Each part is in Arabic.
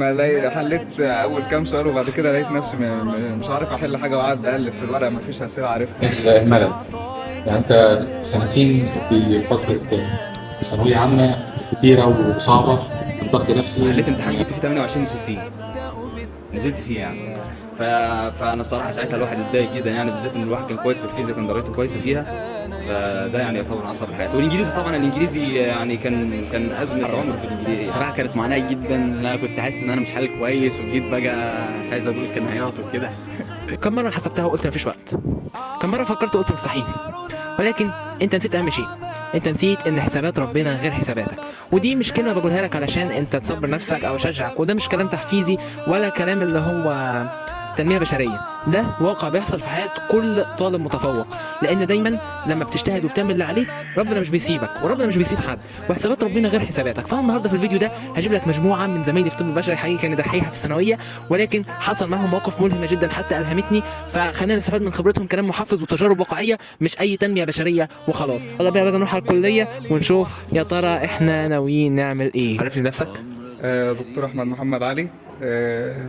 ما حليت اول كام سؤال وبعد كده لقيت نفسي مش عارف احل حاجه وقعدت اقلب في الورق مفيش اسئله عارفها. الملل. يعني انت سنتين في فترة ثانوية عامة كتيرة وصعبة، ضغط نفسي. حليت امتحان جبت فيه 28 من 60، نزلت فيه يعني. ف... فانا بصراحه ساعتها الواحد اتضايق جدا يعني، بالذات ان الواحد كان كويس في الفيزياء، كان درجته كويسه فيها. فده يعني يعتبر من اصعب الحاجات. والانجليزي طبعا، الانجليزي يعني كان ازمه عمر في الانجليزي. بصراحة كانت معاناة جدا، إن أنا كنت حاسس إن أنا مش حالي كويس، وجيت بقى مش عايز أقول كان هياط وكده. كم مرة حسبتها وقلت مفيش وقت، كم مرة فكرت وقلت مستحيل، ولكن انت نسيت اهم شيء. انت نسيت ان حسابات ربنا غير حساباتك، ودي مش كلمة بقولها لك علشان انت تصبر نفسك او اشجعك، وده مش كلام تحفيزي ولا كلام اللي هو تنمية بشرية. ده واقع بيحصل في حياة كل طالب متفوق، لان دايما لما بتجتهد وبتعمل اللي عليك ربنا مش بيسيبك، وربنا مش بيسيب حد، وحسابات ربنا غير حساباتك. فانا النهارده في الفيديو ده هجيب لك مجموعة من زمايلي في طب بشري، حقيقي كانوا دحيحة في الثانوية، ولكن حصل معاهم مواقف ملهمة جدا حتى الهمتني، فخلينا نستفاد من خبرتهم، كلام محفز وتجارب واقعية، مش اي تنمية بشرية وخلاص. يلا بينا بقى نروح على الكلية ونشوف يا ترى احنا ناويين نعمل ايه. عرفني نفسك. دكتور احمد محمد علي،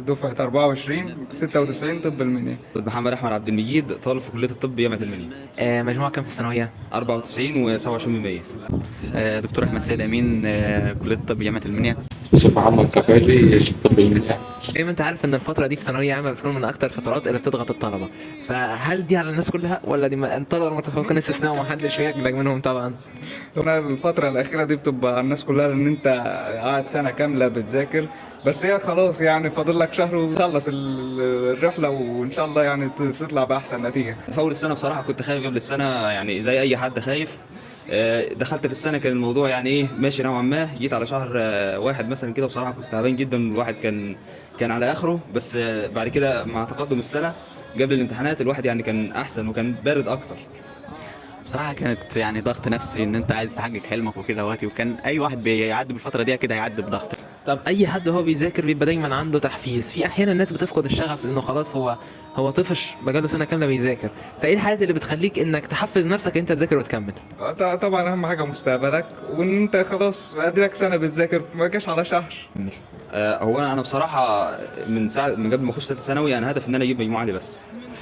دفعه 24 96 طب المنيا. محمد احمد عبد المجيد، طالب في كليه الطب جامعه المنيا. مجموعة كام في الثانوية؟ 94 و27%. دكتور أحمد سيد أمين، كلية الطب جامعة المنيا. يوسف محمد كفاجي، طب المنيا. زي ما انت عارف ان الفترة دي في ثانوية عامة بتكون من اكتر الفترات اللي بتضغط الطلبة، فهل دي على الناس كلها ولا دي الطلبة المتفوقين استثناء ومحدش يقلق منهم طبعا؟ انا الفتره الاخيره دي بتبقى على الناس كلها ان انت قاعد سنه كامله بتذاكر، بس هي خلاص يعني فاضل لك شهر وتخلص الرحله وان شاء الله يعني تطلع باحسن نتيجه. في اول السنه بصراحه كنت خايف قبل السنه، يعني زي اي حد خايف. دخلت في السنه كان الموضوع يعني ايه ماشي نوعا ما. جيت على شهر واحد مثلا كده بصراحه كنت تعبان جدا، الواحد كان على اخره. بس بعد كده مع تقدم السنه قبل الامتحانات الواحد يعني كان احسن وكان بارد اكتر. بصراحة كانت يعني ضغط نفسي إن أنت عايز تحقق حلمك وكده وقتي، وكان أي واحد بيعدي بالفترة دي كده هيعدي بضغط. طب اي حد هو بيذاكر بيبقى دايما عنده تحفيز، في احيانا الناس بتفقد الشغف لانه خلاص هو طفش بقاله سنه كامله بيذاكر، فايه الحالات اللي بتخليك انك تحفز نفسك انت تذاكر وتكمل؟ طبعا اهم حاجه مستقبلك، وان انت خلاص اديلك سنه بتذاكر ما جاش على شهر. هو انا بصراحه من ساعه من قبل ما اخش ثالثه ثانوي انا هدف ان انا اجيب مجموعه عاليه، بس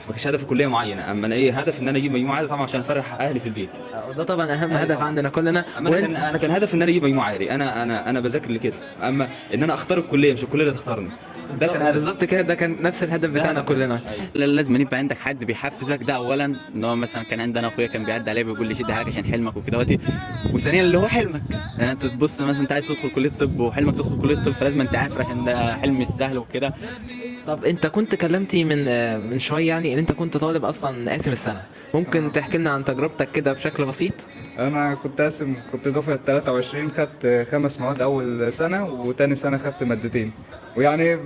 ما كانش هدف كليه معينه. اما انا ايه هدف ان انا اجيب مجموعه عاليه طبعا عشان افرح اهلي في البيت. وده طبعا اهم هدف عندنا كلنا. اما انا كان هدف ان انا اجيب مجموعه عاليه. انا بذاكر لكده. اما ان انا اختار الكليه مش الكليه اللي تختارني، ده كان هدف. بالظبط كده، ده كان نفس الهدف بتاعنا كلنا. لازم يبقى عندك حد بيحفزك، ده أولا. إن هو مثلا كان عندنا أخويا كان بيعدي عليا بيقول لي شد حاجة عشان حلمك وكده وقتي. وثانيا اللي هو حلمك، يعني أنت تبص مثلا أنت عايز تدخل كلية طب وحلمك تدخل كلية طب، فلازم أنت عارف عشان ده حلم مش سهل وكده. طب انت كنت كلمتي من شويه يعني ان انت كنت طالب اصلا قاسم السنه، ممكن تحكي لنا عن تجربتك كده بشكل بسيط؟ انا كنت دفعه 23، خدت 5 مواد اول سنه، وتاني سنه خدت مادتين. ويعني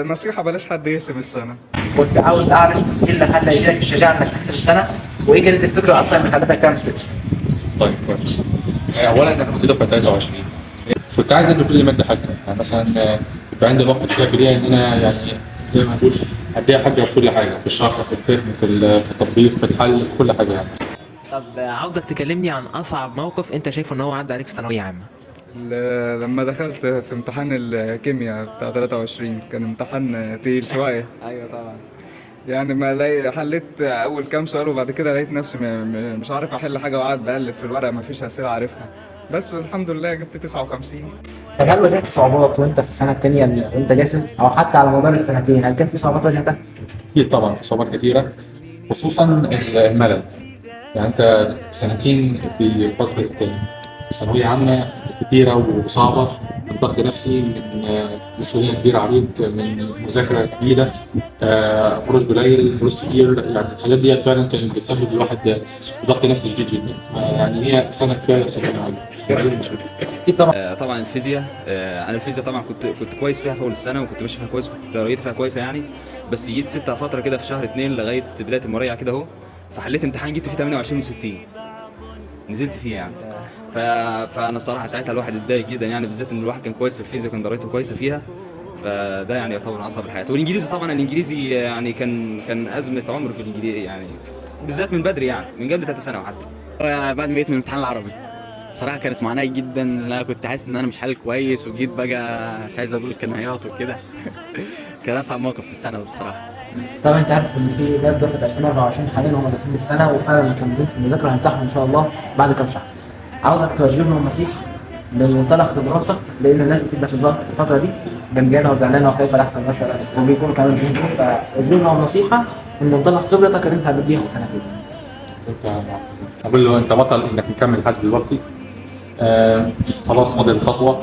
نصيحه بلاش حد يقسم السنه. كنت عاوز اعرف ايه اللي خلى يجيلك الشجاعه انك تكسب السنه، وايه كانت الفكره اصلا اللي خلتك تعمل كده؟ طيب كويس. اولا انا كنت دفعه 23، كنت عايز ادي كل ماده حاجه. يعني مثلا يبقى عندي وقت كافي ليا ان انا يعني زي ما نقول اديها حاجه في كل حاجه، في الشرح، في الفهم، في التطبيق، في الحل، في كل حاجه يعني. طب عاوزك تكلمني عن اصعب موقف انت شايفه ان هو عدى عليك في ثانويه عامه. لما دخلت في امتحان الكيمياء بتاع 23 كان امتحان تقيل شويه. ايوه طبعا. يعني ما حليت اول كام سؤال وبعد كده لقيت نفسي مش عارف احل حاجه وقعدت بقلب في الورق مفيش اسئله عارفها، بس الحمد لله جبت 59. طب هل واجهت صعوبات وانت في السنه الثانيه وانت جاسم، او حتى على مدار السنتين هل كان في صعوبات واجهتك؟ اكيد طبعا في صعوبات كتيره، خصوصا الملل. يعني انت سنتين في فتره ثانويه عامه كتيره وصعبه، من ضغط نفسي، من مسؤوليه كبيره عليك، من مذاكره جديده، فلوس قليل، فلوس كتير. يعني الحاجات دي فعلا كانت بتسبب الواحد ضغط نفسي شديد جدا. يعني هي سنه كفايه سنه عاليه. اكيد طبعا. طبعا الفيزياء. انا الفيزياء طبعا كنت كويس فيها في اول السنه، وكنت ماشي فيها كويس، وكنت درجتي فيها كويسه يعني. بس جيت سبتها فتره كده في شهر 2 لغايه بدايه المراجعه كده اهو. فحليت امتحان جبت فيه 28 من 60، نزلت فيه يعني. ف... فانا بصراحه ساعتها الواحد اتضايق جدا يعني، بالذات ان الواحد كان كويس في الفيزياء وكان درجته كويسه فيها. فده يعني يعتبر من اصعب الحاجات. والانجليزي طبعا الانجليزي يعني كان ازمه عمر في الانجليزي يعني، بالذات من بدري يعني من قبل ثالثه ثانوي حتى. بعد ما جيت من الامتحان العربي بصراحه كانت معاناه جدا، انا كنت حاسس ان انا مش حالل كويس، وجيت بقى مش عايز اقول كان عياط وكده. كان اصعب موقف في السنه بصراحه. طبعا انت عارف ان في ناس دفعه 2024 حاليا هم داخلين السنه وفعلا مكملين في المذاكره وهيمتحنوا ان شاء الله بعد كام شهر. عاوزك توجه لهم نصيحه من منطلق خبراتك، لان الناس بتبقى في الفتره دي جنجانه وزعلانه وخايفه لاحسن مثلا، وبيكونوا كمان زهقوا، فوجه لهم نصيحه من منطلق خبرتك اللي انت هتديها في السنتين. اقول له انت بطل انك مكمل لحد دلوقتي. خلاص فاضل خطوه،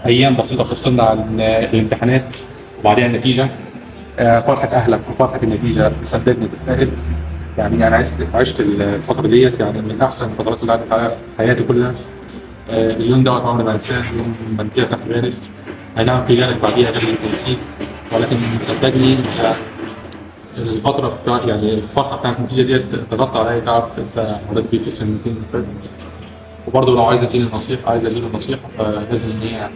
ايام بسيطه بتفصلنا عن الامتحانات وبعدين النتيجه. فرحه اهلك وفرحه النتيجه صدقني تستاهل. يعني انا عشت الفتره ديت يعني من احسن الفترات اللي عدت عليها في حياتي كلها. اليوم دوت عمري ما انساه، يوم ما النتيجه بتاعتي بانت. اي نعم في جالك بعديها غير التنسيق، ولكن صدقني الفترة بتاع يعني الفترة بتاعت النتيجة ديت تغطى على أي تعب أنت مريت بيه في السنتين اللي فاتوا. وبرضه لو عايز أديله نصيحة فلازم إن هي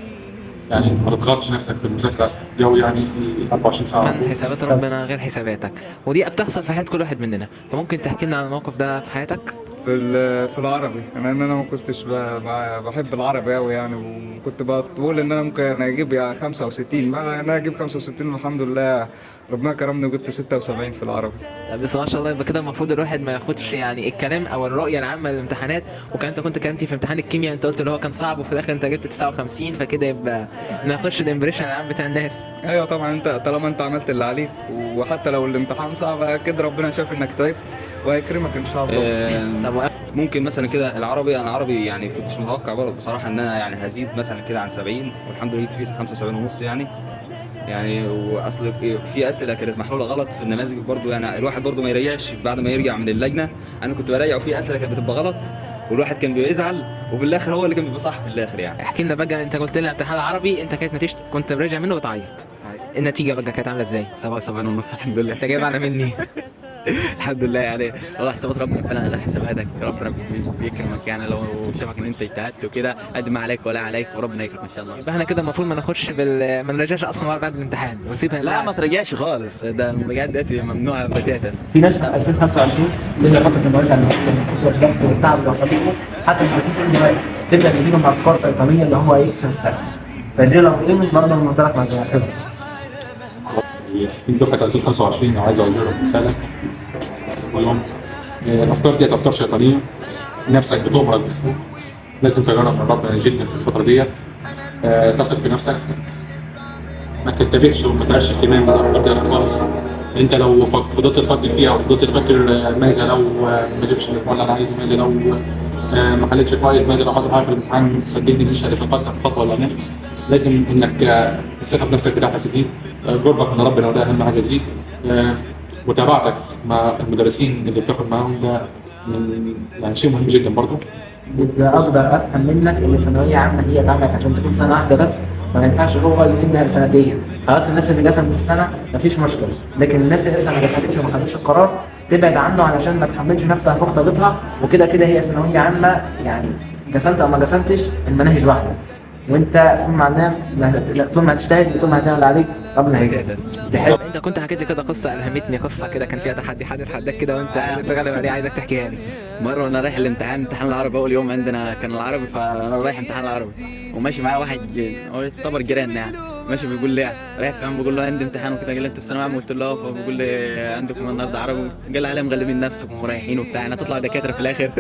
يعني ما تضغطش نفسك في المذاكرة جو يعني 24 ساعة. من حسابات ربنا غير حساباتك، ودي بتحصل في حياة كل واحد مننا. فممكن تحكي لنا عن الموقف ده في حياتك؟ في العربي انا ما كنتش بحب العربي قوي يعني، وكنت بقول ان انا ممكن اجيب يعني 65. ما انا اجيب 65 والحمد لله ربنا كرمني وجبت 76 في العربي. طب بس ما شاء الله، يبقى كده المفروض الواحد ما ياخدش يعني الكلام او الرؤيه العامه للامتحانات. وكان انت كنت كلمتي في امتحان الكيمياء، انت قلت اللي هو كان صعب وفي الاخر انت جبت 59، فكده يبقى ما ياخدش الامبريشن العام بتاع الناس. ايوه طبعا، انت طالما انت عملت اللي عليك، وحتى لو الامتحان صعب اكيد ربنا شاف انك تعبت وهيكرمك ان شاء الله. طب ممكن مثلا كده العربي، انا العربي يعني كنتش متوقع برضه بصراحه ان انا يعني هزيد مثلا كده عن 70، والحمد لله جبت فيه 75 ونص يعني واصل في اسئله كانت محلوله غلط في النماذج برضه. يعني الواحد برضه ما يريحش بعد ما يرجع من اللجنه. انا كنت براجع وفي اسئله كانت بتبقى غلط والواحد كان بيزعل، وفي الاخر هو اللي كان بيبقى صح في الاخر يعني. احكي لنا بقى، انت قلت لنا امتحان العربي انت كانت نتيجتك كنت راجع منه بتعيط، النتيجه بقى كانت عامله ازاي؟ 77 ونص الحمد لله. انت جايب اعلى مني. الحمد لله يعني. والله حسابات ربنا فعلا غير حساباتك، ربنا بيكرمك يعني. لو شافك ان انت اجتهدت وكده قد ما عليك ولا عليك، وربنا يكرمك ان شاء الله. يبقى احنا كده المفروض ما ناخدش ما نراجعش اصلا بعد الامتحان ونسيبها لا ما ترجعش خالص، ده المراجعات ديت ممنوعه بتاتا. في ناس في 2025 تبدا فتره المراجعه من كتر الضغط والتعب اللي وصل لهم، حتى المذاكرين كل المراجعه تبدا تجي لهم افكار شيطانيه اللي هو يكسب السنه. فجيلهم ايه من برضه من منطلق مع الخبره. في دفعة 2025 عايز أقول لهم رسالة، أقول لهم الأفكار ديت أفكار شيطانية، نفسك بتؤمرك بسهولة، لازم تجرب من ربنا جدا في الفترة ديت. تثق في نفسك، ما تتبعش وما تديش اهتمام بالأفكار ديت خالص. أنت لو فضلت تفكر فيها وفضلت تفكر ماذا لو ما جبتش اللي أنا عايزه، ماذا لو ما حلتش كويس، ماذا لو حصل حاجة في الامتحان، صدقني مش هتتقدم خطوة ولا نحو. لازم انك الثقه بنفسك بتاعتك تزيد، قربك من ربنا وده اهم حاجه تزيد، متابعتك مع المدرسين اللي بتاخد معاهم ده من يعني شيء مهم جدا برضه. بدي اقدر افهم منك اللي ثانويه عامه هي اتعملت عشان تكون سنه واحده بس، ما ينفعش هو يمدها لسنتين. خلاص الناس اللي قسمت السنه مفيش مشكله، لكن الناس اللي لسه ما قسمتش وما خدتش القرار تبعد عنه علشان ما تحملش نفسها فوق طاقتها. وكده كده هي ثانويه عامه يعني، قسمت او ما قسمتش المناهج واحده، وانت طول ما هتجتهد طول ما هتعمل عليك ربنا هيجازيك. طب انت كنت حكيت لي كده قصه الهمتني، قصه كده كان فيها تحدي، حادث حداك كده وانت عايز تغلب عليه، عايزك تحكيها لي. مره وانا رايح الامتحان، امتحان العربي اول يوم عندنا كان العربي، فانا رايح امتحان العربي وماشي معايا واحد هو يعتبر جيراننا يعني، ماشي بيقول لي رايح فين، بقول له عندي امتحان وكده، قال لي انت في ثانويه عامه؟ قلت له فبيقول لي عندكم النهارده عربي، قال لي عليها مغلبين نفسكم ومريحين وبتاع، انا تطلع دكاتره في الاخر.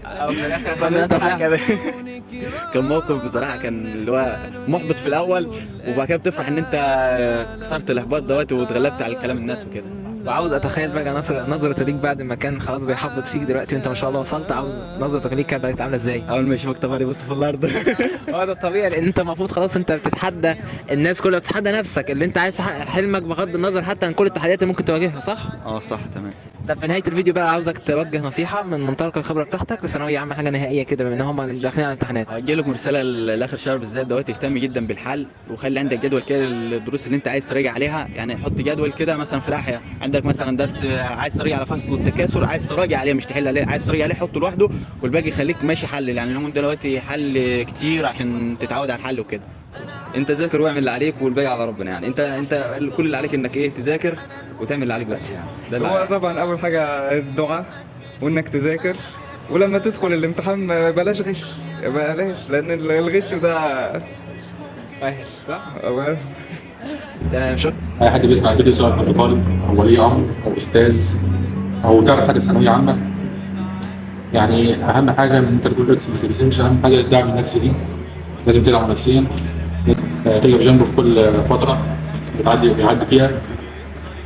او في الاخر كان موقف بصراحه كان اللي هو محبط في الاول، وبعد كده بتفرح ان انت كسرت الاحباط دوت واتغلبت على كلام الناس وكده. وعاوز اتخيل بقى نظرته ليك بعد ما كان خلاص بيحبط فيك دلوقتي وانت ما شاء الله وصلت، عاوز نظرته ليك كانت عامله ازاي؟ اول ما يشوفك طبعا يبص في الارض. هو ده الطبيعي، لان انت المفروض خلاص انت بتتحدى الناس كلها، بتتحدى نفسك اللي انت عايز تحقق حلمك بغض النظر حتى عن كل التحديات اللي ممكن تواجهها، صح؟ صح تمام. طب في نهايه الفيديو بقى عاوزك توجه نصيحه من منطلق الخبره بتاعتك لثانويه عامه، حاجه نهائيه كده بما ان هم داخلين على الامتحانات. هجي لكم رساله لاخر شهر بالذات دوت، اهتم جدا بالحل وخلي عندك جدول كده الدروس اللي انت عايز تراجع عليها، يعني حط جدول كده مثلا في ناحيه عندك مثلا درس عايز تراجع على فصل التكاثر، عايز تراجع عليه مش تحل عليه، عايز تراجع عليه حطه لوحده والباقي خليك ماشي حلل، يعني اليوم دلوقتي حل كتير عشان تتعود على الحل وكده. انت ذاكر واعمل اللي عليك والباقي على ربنا يعني. انت كل اللي عليك انك تذاكر وتعمل اللي عليك بس يعني. ده هو طبعا اول حاجه الدعاء، وانك تذاكر ولما تدخل الامتحان بلاش غش، بلاش، لان الغش ده وحش صح؟ تمام. شوف، اي حد بيسمع الفيديو سواء كنت طالب او ولي امر او استاذ او تعرف حاجه ثانويه عامه، يعني اهم حاجه من انت تقول اكس ما تكسبش، اهم حاجه الدعم النفسي دي، لازم تدعم نفسيا، تقف جنبه في كل فتره بيعدي فيها،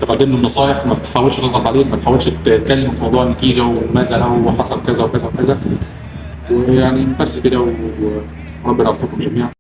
تقدم له النصائح، ما تحاولش تضغط عليه، ما تحاولش تتكلم في موضوع النتيجه وماذا لو حصل كذا وكذا وكذا، ويعني بس كده وربنا يوفقكم جميعا.